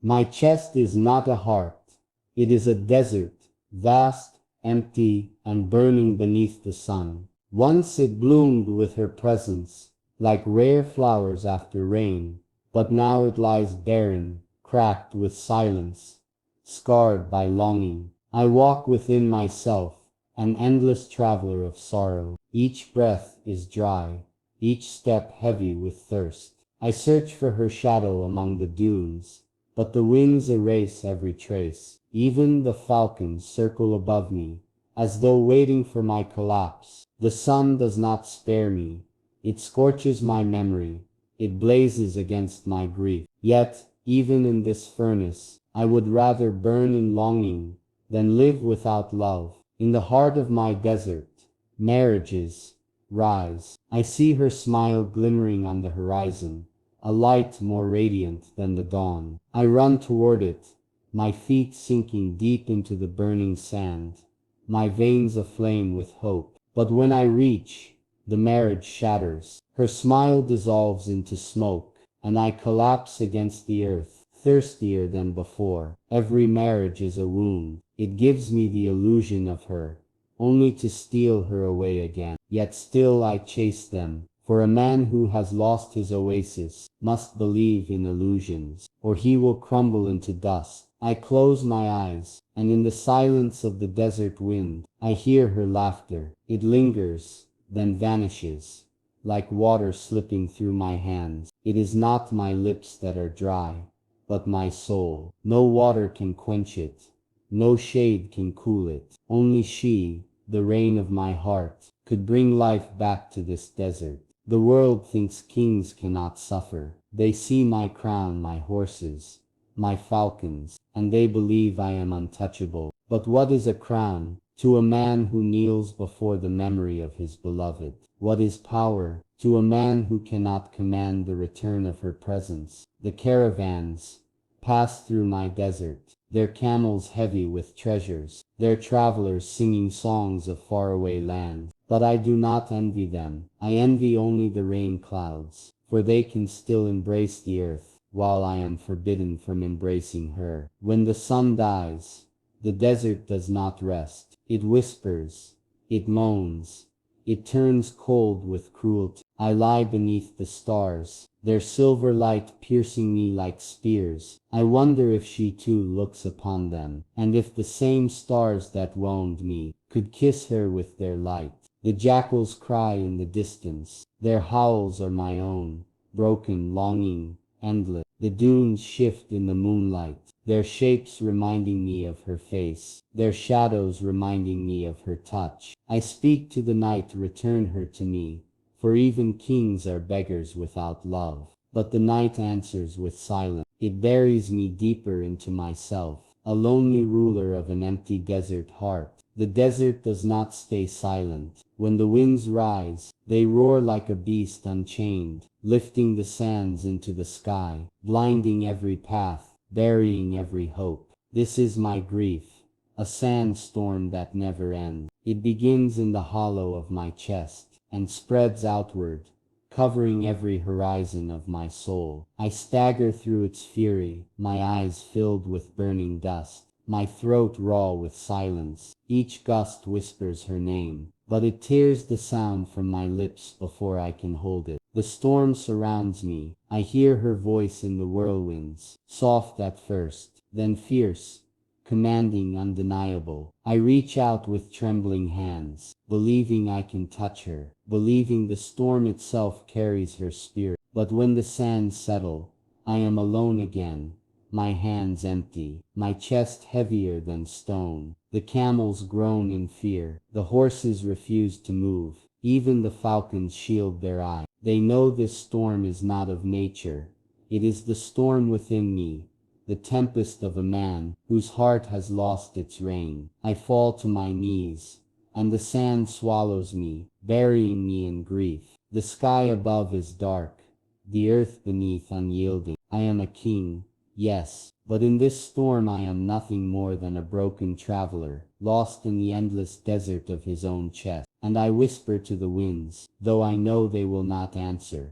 My chest is not a heart, it is a desert, vast, empty, and burning beneath the sun. Once it bloomed with her presence, like rare flowers after rain, but now it lies barren, cracked with silence, scarred by longing. I walk within myself, an endless traveler of sorrow. Each breath is dry, each step heavy with thirst. I search for her shadow among the dunes, but the winds erase every trace. Even the falcons circle above me, as though waiting for my collapse. The sun does not spare me. It scorches my memory. It blazes against my grief. Yet, even in this furnace, I would rather burn in longing than live without love. In the heart of my desert, marriages rise. I see her smile glimmering on the horizon, a light more radiant than the dawn. I run toward it, my feet sinking deep into the burning sand, my veins aflame with hope. But when I reach, the marriage shatters. Her smile dissolves into smoke, and I collapse against the earth, thirstier than before. Every marriage is a wound. It gives me the illusion of her, only to steal her away again. Yet still I chase them, for a man who has lost his oasis must believe in illusions, or he will crumble into dust. I close my eyes, and in the silence of the desert wind, I hear her laughter. It lingers, then vanishes, like water slipping through my hands. It is not my lips that are dry, but my soul. No water can quench it, no shade can cool it. Only she, the rain of my heart, could bring life back to this desert. The world thinks kings cannot suffer. They see my crown, my horses, my falcons, and they believe I am untouchable. But what is a crown to a man who kneels before the memory of his beloved? What is power to a man who cannot command the return of her presence? The caravans pass through my desert, their camels heavy with treasures, their travelers singing songs of faraway lands. But I do not envy them. I envy only the rain clouds, for they can still embrace the earth, while I am forbidden from embracing her. When the sun dies, the desert does not rest. It whispers, it moans, it turns cold with cruelty. I lie beneath the stars, their silver light piercing me like spears. I wonder if she too looks upon them, and if the same stars that wound me could kiss her with their light. The jackals cry in the distance. Their howls are my own, broken, longing, endless. The dunes shift in the moonlight, their shapes reminding me of her face, their shadows reminding me of her touch. I speak to the night, return her to me, for even kings are beggars without love. But the night answers with silence. It buries me deeper into myself, a lonely ruler of an empty desert heart. The desert does not stay silent. When the winds rise, they roar like a beast unchained, lifting the sands into the sky, blinding every path, burying every hope. This is my grief, a sandstorm that never ends. It begins in the hollow of my chest, and spreads outward, covering every horizon of my soul. I stagger through its fury, my eyes filled with burning dust, my throat raw with silence. Each gust whispers her name, but it tears the sound from my lips before I can hold it. The storm surrounds me. I hear her voice in the whirlwinds, soft at first, then fierce, commanding, undeniable. I reach out with trembling hands, believing I can touch her, believing the storm itself carries her spirit. But when the sands settle, I am alone again, my hands empty, my chest heavier than stone. The camels groan in fear, the horses refuse to move, even the falcons shield their eyes. They know this storm is not of nature, it is the storm within me, the tempest of a man whose heart has lost its reign. I fall to my knees, and the sand swallows me, burying me in grief. The sky above is dark, the earth beneath unyielding. I am a king, yes, but in this storm I am nothing more than a broken traveler, lost in the endless desert of his own chest. And I whisper to the winds, though I know they will not answer.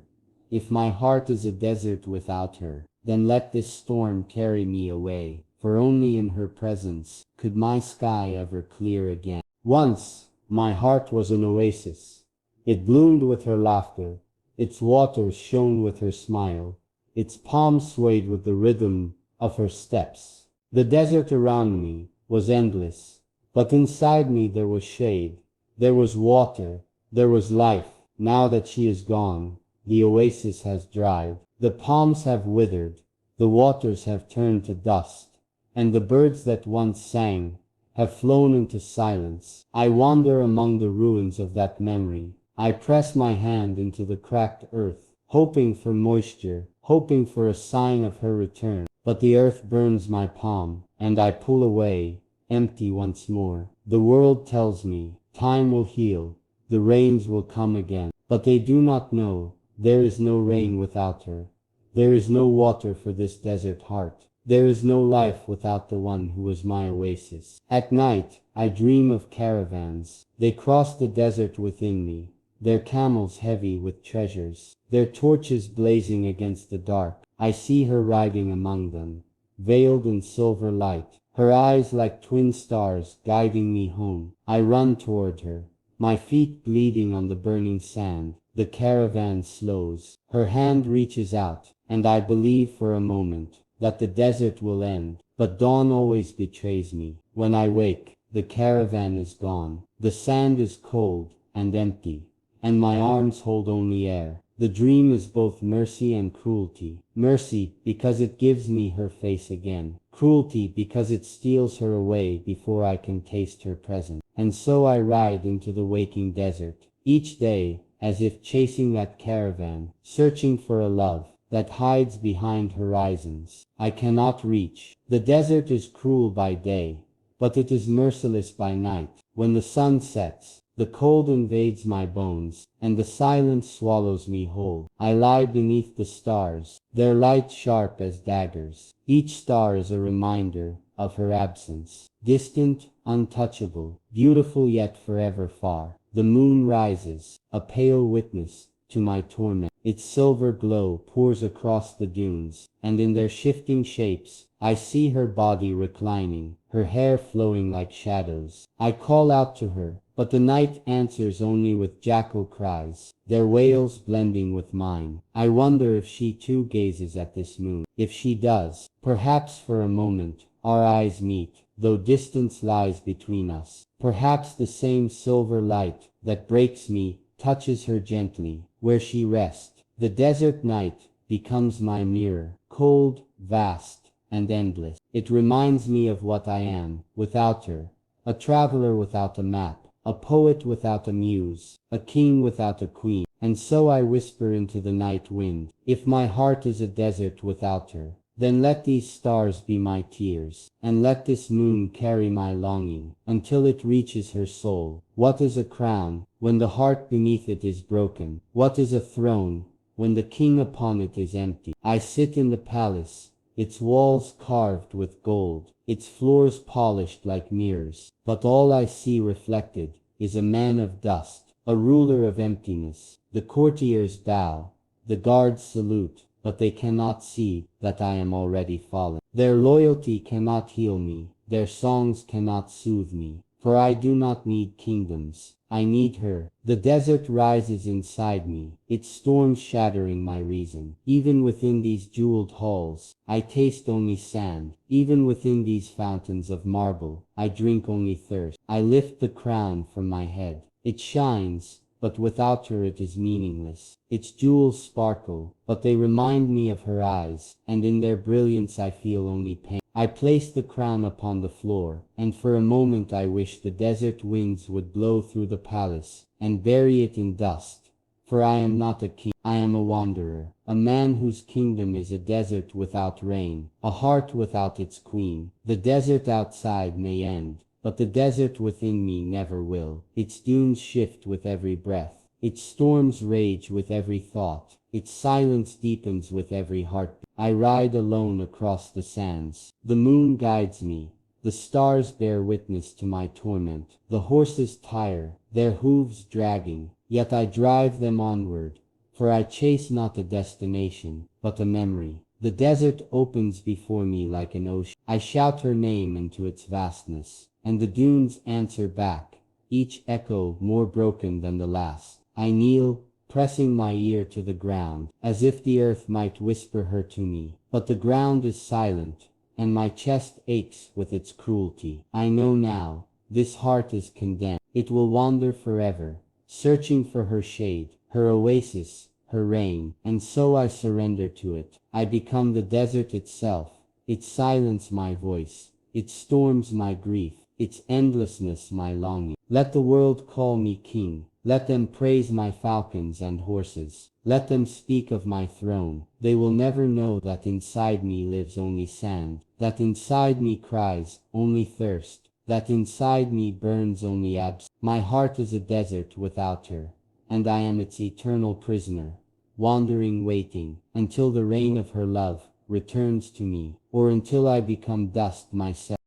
If my heart is a desert without her, then let this storm carry me away, for only in her presence could my sky ever clear again. Once, my heart was an oasis. It bloomed with her laughter, its waters shone with her smile, its palms swayed with the rhythm of her steps. The desert around me was endless, but inside me there was shade, there was water, there was life. Now that she is gone, the oasis has dried, the palms have withered, the waters have turned to dust, and the birds that once sang have flown into silence. I wander among the ruins of that memory. I press my hand into the cracked earth, hoping for moisture, hoping for a sign of her return. But the earth burns my palm, and I pull away, empty once more. The world tells me, time will heal, the rains will come again. But they do not know, there is no rain without her. There is no water for this desert heart. There is no life without the one who was my oasis. At night, I dream of caravans. They cross the desert within me, their camels heavy with treasures, their torches blazing against the dark. I see her riding among them, veiled in silver light, her eyes like twin stars guiding me home. I run toward her, my feet bleeding on the burning sand. The caravan slows, her hand reaches out, and I believe for a moment that the desert will end. But dawn always betrays me. When I wake, the caravan is gone. The sand is cold and empty, and my arms hold only air. The dream is both mercy and cruelty. Mercy because it gives me her face again. Cruelty because it steals her away before I can taste her presence. And so I ride into the waking desert, each day as if chasing that caravan, searching for a love that hides behind horizons I cannot reach. The desert is cruel by day, but it is merciless by night. When the sun sets, the cold invades my bones, and the silence swallows me whole. I lie beneath the stars, their light sharp as daggers. Each star is a reminder of her absence, distant, untouchable, beautiful yet forever far. The moon rises, a pale witness to my torment. Its silver glow pours across the dunes, and in their shifting shapes, I see her body reclining, her hair flowing like shadows. I call out to her, but the night answers only with jackal cries, their wails blending with mine. I wonder if she too gazes at this moon. If she does, perhaps for a moment, our eyes meet, though distance lies between us. Perhaps the same silver light that breaks me touches her gently, where she rests. The desert night becomes my mirror, cold, vast, and endless. It reminds me of what I am, without her, a traveler without a map, a poet without a muse, a king without a queen. And so I whisper into the night wind, if my heart is a desert without her, then let these stars be my tears, and let this moon carry my longing, until it reaches her soul. What is a crown, when the heart beneath it is broken? What is a throne, when the king upon it is empty? I sit in the palace, its walls carved with gold, its floors polished like mirrors, but all I see reflected is a man of dust, a ruler of emptiness. The courtiers bow, the guards salute, but they cannot see that I am already fallen. Their loyalty cannot heal me, their songs cannot soothe me, for I do not need kingdoms, I need her. The desert rises inside me, its storms shattering my reason. Even within these jeweled halls, I taste only sand. Even within these fountains of marble, I drink only thirst. I lift the crown from my head. It shines, but without her it is meaningless. Its jewels sparkle, but they remind me of her eyes, and in their brilliance I feel only pain. I place the crown upon the floor, and for a moment I wish the desert winds would blow through the palace, and bury it in dust. For I am not a king, I am a wanderer, a man whose kingdom is a desert without rain, a heart without its queen. The desert outside may end, but the desert within me never will. Its dunes shift with every breath, its storms rage with every thought, its silence deepens with every heartbeat. I ride alone across the sands. The moon guides me, the stars bear witness to my torment. The horses tire, their hooves dragging, yet I drive them onward, for I chase not a destination, but a memory. The desert opens before me like an ocean. I shout her name into its vastness, and the dunes answer back, each echo more broken than the last. I kneel, pressing my ear to the ground, as if the earth might whisper her to me. But the ground is silent, and my chest aches with its cruelty. I know now, this heart is condemned. It will wander forever, searching for her shade, her oasis, her rain, and so I surrender to it. I become the desert itself, its silence my voice, its storms my grief, its endlessness my longing. Let the world call me king. Let them praise my falcons and horses. Let them speak of my throne. They will never know that inside me lives only sand, that inside me cries only thirst, that inside me burns only absence. My heart is a desert without her, and I am its eternal prisoner, wandering, waiting, until the rain of her love returns to me, or until I become dust myself.